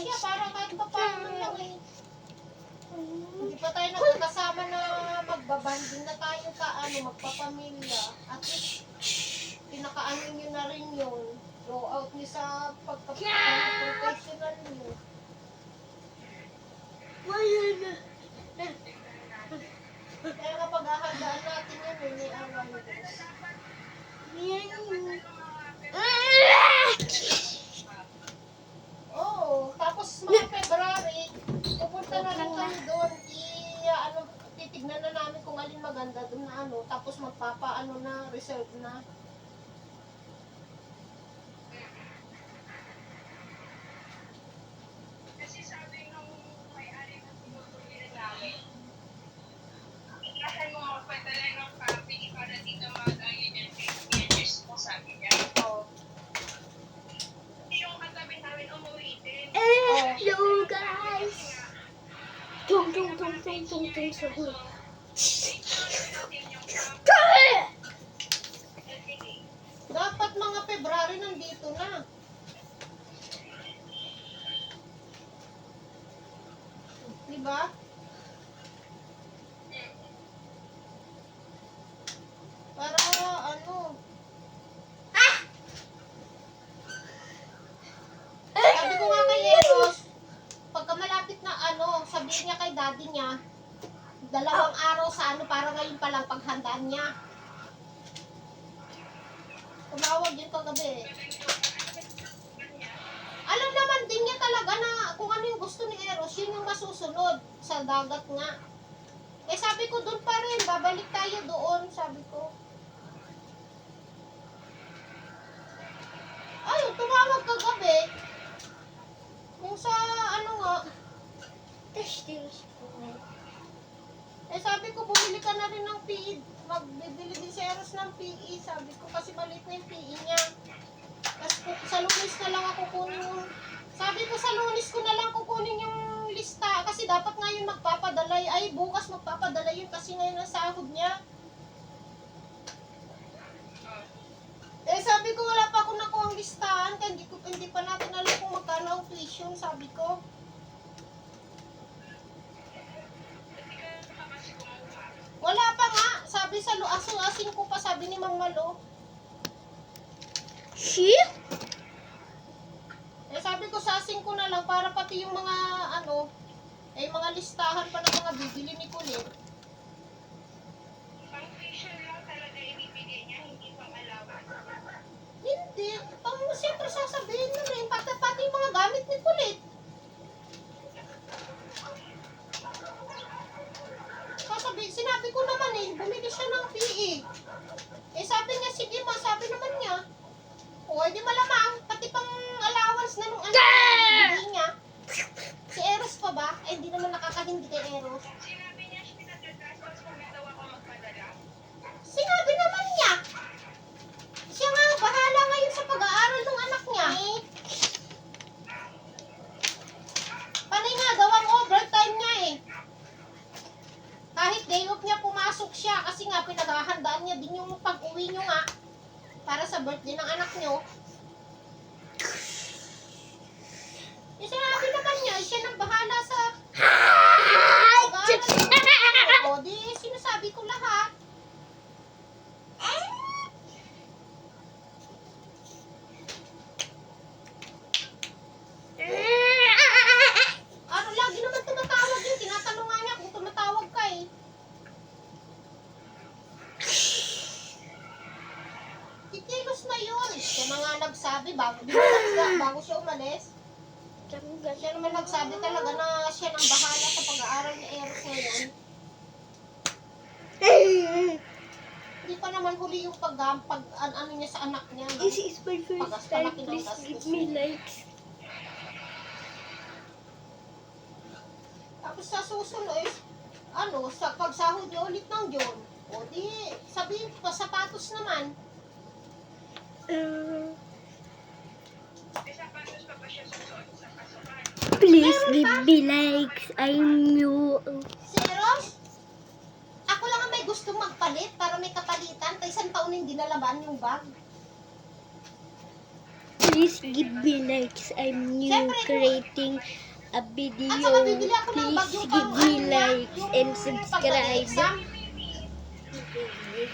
siya para kahit pa paano lang eh. Hindi pa tayo nagkakasama na magbabanding na tayo magpapamilya. At least, pinakaano nyo na rin yun. Go out niyo sa pagka-professional niyo. Kaya kapag hahandaan natin yun, may awa nyo Diyos. Oo, tapos mga February, pupunta na rin kami doon. Titignan na namin kung alin maganda doon na tapos magpapaano na, reserve na. Kasi sabi nung may-ari ng pinutuloy namin, ikasan mo magpadala ng package para dito mag-ayun yung PHS mo, sabi niya. Oo. Hindi yung katabi namin umuwi din. Hello guys! Tung sa huli. Dapat mga February nandito na. Diba? Para sabi ko nga kay Eros, pagka malapit na sabihin niya kay daddy niya, 2 araw sa para ngayon pa lang paghandaan niya. Tumawag yun kagabi. Alam naman din niya talaga na kung ano yung gusto ni Eros, yun yung masusunod sa dagat nga. Eh sabi ko doon pa rin, babalik tayo doon, sabi ko. Ayun, tumawag kagabi. Yung sa nga. Eh sabi ko, bumili ka na rin ng PE. Magbibili din si Eros ng PE. Sabi ko, kasi maliit na yung PE niya. Kasi sa Lunes na lang ako kunin yung... Sabi ko, sa Lunes ko na lang kukunin yung lista. Kasi dapat ngayon magpapadala. Ay, bukas magpapadala yun kasi ngayon ang sahod niya. Eh sabi ko, wala pa ako nakuha ang listahan. Kaya hindi pa natin alam kung magkano ang tuition, sabi ko. Wala pa nga. Sabi sa aso-asin ko pa, sabi ni Mang Malo. Shit? Eh sabi ko, sasing ko na lang para pati yung mga mga listahan pa ng mga bibili ni Kulit. Pang tuition lang talaga ibibigay niya, hindi pang allowance. Hindi. Siyempre sasabihin na rin, pati yung mga gamit ni Kulit. Sinabi ko naman bumili siya ng PE. Eh sabi niya, sige ma, sabi naman niya. O, di malamang, pati pang allowance na nung hindi niya. Si Eros pa ba? Eh, hindi naman nakakahindi kay Eros. Sinabi niya siya nagtatrasos kung daw ako magpadala. Sinabi naman niya. Siya nga, bahala ngayon sa pag-aaral ng anak niya. Panay nga, gawang overtime niya Kahit day off niya, pumasok siya. Kasi nga, pinaghahandaan niya din yung pag-uwi niyo nga. Para sa birthday ng anak niyo. Sinabi naman niya, siya nang bahala sa pag-aaral. O, di, sinasabi ko lahat. Lagi naman tumatawag yun. Tinatanong nga niya kung tumatawag ka Titilos na yun. Siya na nga nagsabi, bago siya umalis. Siya naman nagsabi talaga na siya nang bahala sa pag-aaral ni Eros ngayon. Hindi pa naman huli yung ano niya sa anak niya. No? This is my first time. Please give me likes. Tapos sa susunod, sa pagsahod niya ulit ng John, o di, sabihin pa, sapatos naman. May sapatos pa ba siya susuot sa pasukan? Please give me likes. I'm new. Si Eros, ako lang ang may gustong magpalit para may kapalitan, kaya 1 taon hindi nalaban yung bag. Please give me likes. I'm new creating a video. At saka bibili ako ng Please bag yung give me likes and yung subscribe. pagka-exam.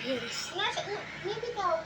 Yes. Nasa, maybe daw,